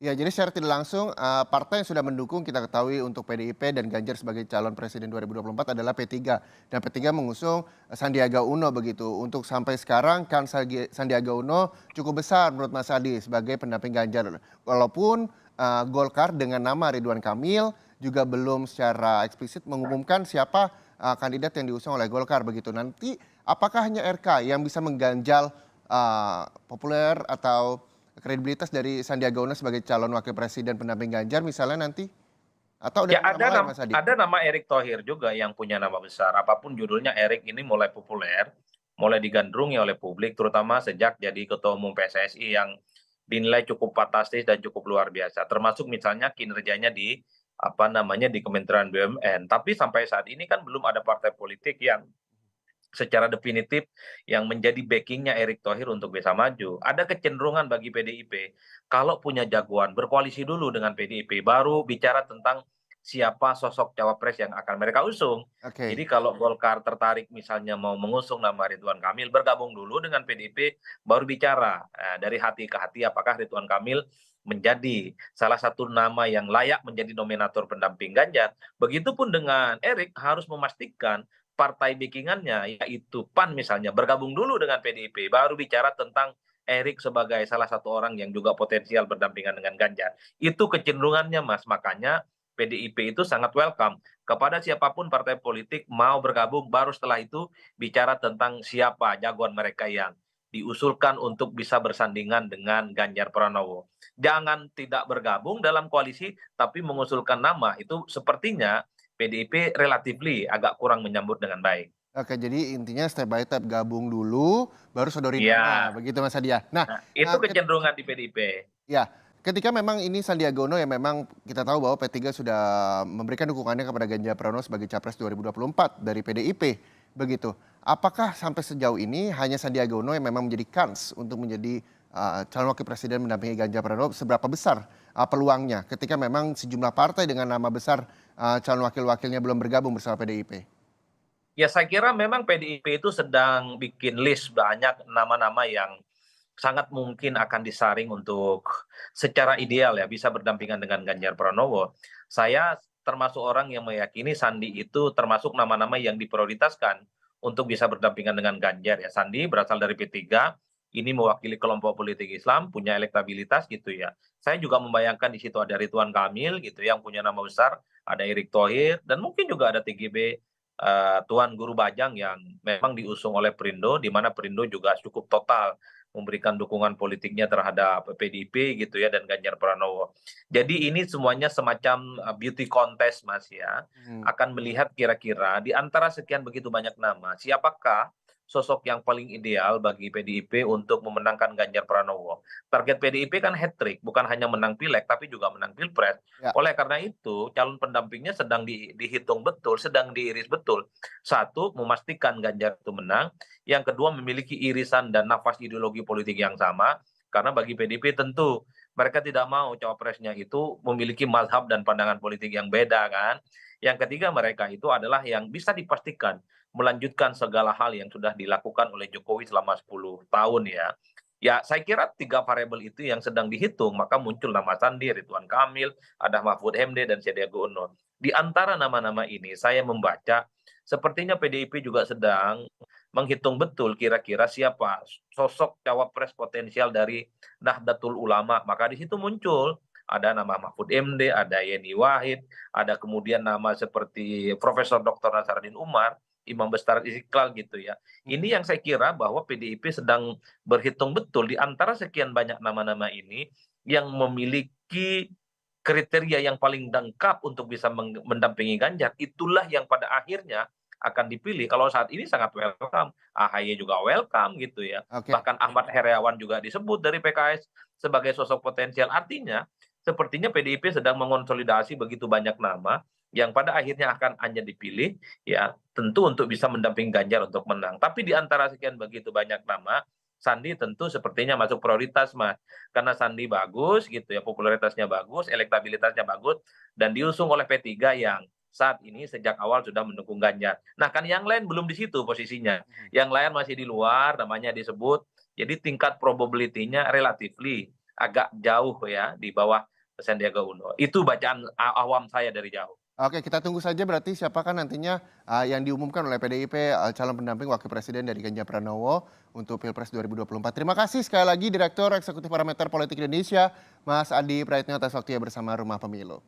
Ya, jadi secara tidak langsung, partai yang sudah mendukung kita ketahui untuk PDIP dan Ganjar sebagai calon presiden 2024 adalah P3 dan P3 mengusung Sandiaga Uno begitu. Untuk sampai sekarang kan Sandiaga Uno cukup besar menurut Mas Adi sebagai pendamping Ganjar. Walaupun, Golkar dengan nama Ridwan Kamil juga belum secara eksplisit mengumumkan siapa, kandidat yang diusung oleh Golkar begitu. Nanti apakah hanya RK yang bisa mengganjal, populer atau kredibilitas dari Sandiaga Uno sebagai calon wakil presiden pendamping Ganjar misalnya nanti? Atau ada Ya nama-nama lain Mas Adi? ada nama Erick Thohir juga yang punya nama besar, apapun judulnya Erick ini mulai populer, mulai digandrungi oleh publik terutama sejak jadi ketua umum PSSI yang dinilai cukup fantastis dan cukup luar biasa, termasuk misalnya kinerjanya di, apa namanya, di Kementerian BUMN. Tapi sampai saat ini kan belum ada partai politik yang secara definitif yang menjadi backing-nya Erick Thohir untuk bisa maju. Ada kecenderungan bagi PDIP, kalau punya jagoan berkoalisi dulu dengan PDIP, baru bicara tentang siapa sosok cawapres yang akan mereka usung. Oke. Jadi kalau Golkar tertarik misalnya mau mengusung nama Ridwan Kamil, bergabung dulu dengan PDIP, baru bicara dari hati ke hati apakah Ridwan Kamil menjadi salah satu nama yang layak menjadi nominator pendamping Ganjar. Begitupun dengan Erick harus memastikan partai backing-annya yaitu PAN misalnya bergabung dulu dengan PDIP baru bicara tentang Erik sebagai salah satu orang yang juga potensial berdampingan dengan Ganjar. Itu kecenderungannya Mas, makanya PDIP itu sangat welcome kepada siapapun partai politik mau bergabung baru setelah itu bicara tentang siapa jagoan mereka yang diusulkan untuk bisa bersandingan dengan Ganjar Pranowo. Jangan tidak bergabung dalam koalisi tapi mengusulkan nama itu sepertinya PDIP relatively agak kurang menyambut dengan baik. Oke, jadi intinya step by step gabung dulu, baru sodori nama, Iya, begitu Mas Adi ya? Nah, nah itu kecenderungan di PDIP. ya, ketika memang ini Sandiaga Uno yang memang kita tahu bahwa P3 sudah memberikan dukungannya kepada Ganjar Pranowo sebagai capres 2024 dari PDIP, begitu. Apakah sampai sejauh ini hanya Sandiaga Uno yang memang menjadi kans untuk menjadi calon wakil presiden mendampingi Ganjar Pranowo? Seberapa besar peluangnya ketika memang sejumlah partai dengan nama besar calon wakil-wakilnya belum bergabung bersama PDIP? Ya saya kira memang PDIP itu sedang bikin list banyak nama-nama yang sangat mungkin akan disaring untuk secara ideal ya bisa berdampingan dengan Ganjar Pranowo. Saya termasuk orang yang meyakini Sandi itu termasuk nama-nama yang diprioritaskan untuk bisa berdampingan dengan Ganjar ya. Sandi berasal dari P3, ini mewakili kelompok politik Islam, punya elektabilitas gitu ya. Saya juga membayangkan di situ ada Ridwan Kamil gitu yang punya nama besar, ada Erick Thohir dan mungkin juga ada TGB Tuan Guru Bajang yang memang diusung oleh Perindo, di mana Perindo juga cukup total memberikan dukungan politiknya terhadap PDIP gitu ya dan Ganjar Pranowo. Jadi ini semuanya semacam beauty contest Mas ya. Mhm. Akan melihat kira-kira di antara sekian begitu banyak nama, siapakah sosok yang paling ideal bagi PDIP untuk memenangkan Ganjar Pranowo. Target PDIP kan hat trick, bukan hanya menang pileg tapi juga menang pilpres. Ya. Oleh karena itu, calon pendampingnya sedang dihitung betul, sedang diiris betul. Satu, memastikan Ganjar itu menang. Yang kedua, memiliki irisan dan nafas ideologi politik yang sama. Karena bagi PDIP tentu mereka tidak mau cawapresnya itu memiliki mazhab dan pandangan politik yang beda kan. Yang ketiga mereka itu adalah yang bisa dipastikan melanjutkan segala hal yang sudah dilakukan oleh Jokowi selama 10 tahun ya. Ya, saya kira tiga variabel itu yang sedang dihitung, maka muncul nama Sandi, Ridwan Kamil, ada Mahfud MD dan Sandiaga Uno. Di antara nama-nama ini saya membaca sepertinya PDIP juga sedang menghitung betul kira-kira siapa sosok cawapres potensial dari Nahdlatul Ulama. Maka di situ muncul ada nama Mahfud MD, ada Yeni Wahid, ada kemudian nama seperti Profesor Dr. Nasaruddin Umar, Imam Besar Istiqlal gitu ya. Mhm. Ini yang saya kira bahwa PDIP sedang berhitung betul di antara sekian banyak nama-nama ini yang memiliki kriteria yang paling lengkap untuk bisa mendampingi Ganjar, itulah yang pada akhirnya akan dipilih. Kalau saat ini sangat welcome, AHY juga welcome gitu ya. Oke. Bahkan Ahmad Heriawan juga disebut dari PKS sebagai sosok potensial. Artinya, sepertinya PDIP sedang mengonsolidasi begitu banyak nama yang pada akhirnya akan hanya dipilih ya tentu untuk bisa mendampingi Ganjar untuk menang. Tapi di antara sekian begitu banyak nama, Sandi tentu sepertinya masuk prioritas Mas. Karena Sandi bagus gitu ya, popularitasnya bagus, elektabilitasnya bagus, dan diusung oleh P3 yang saat ini sejak awal sudah mendukung Ganjar. Nah kan yang lain belum di situ posisinya. Mhm. Yang lain masih di luar, namanya disebut. Jadi tingkat probability-nya relatively agak jauh ya di bawah Sandiaga Uno. Itu bacaan awam saya dari jauh. Oke, kita tunggu saja berarti siapakah nantinya yang diumumkan oleh PDIP calon pendamping wakil presiden dari Ganjar Pranowo untuk Pilpres 2024. Terima kasih sekali lagi Direktur Eksekutif Parameter Politik Indonesia, Mas Adi Praetno atas waktunya bersama Rumah Pemilu.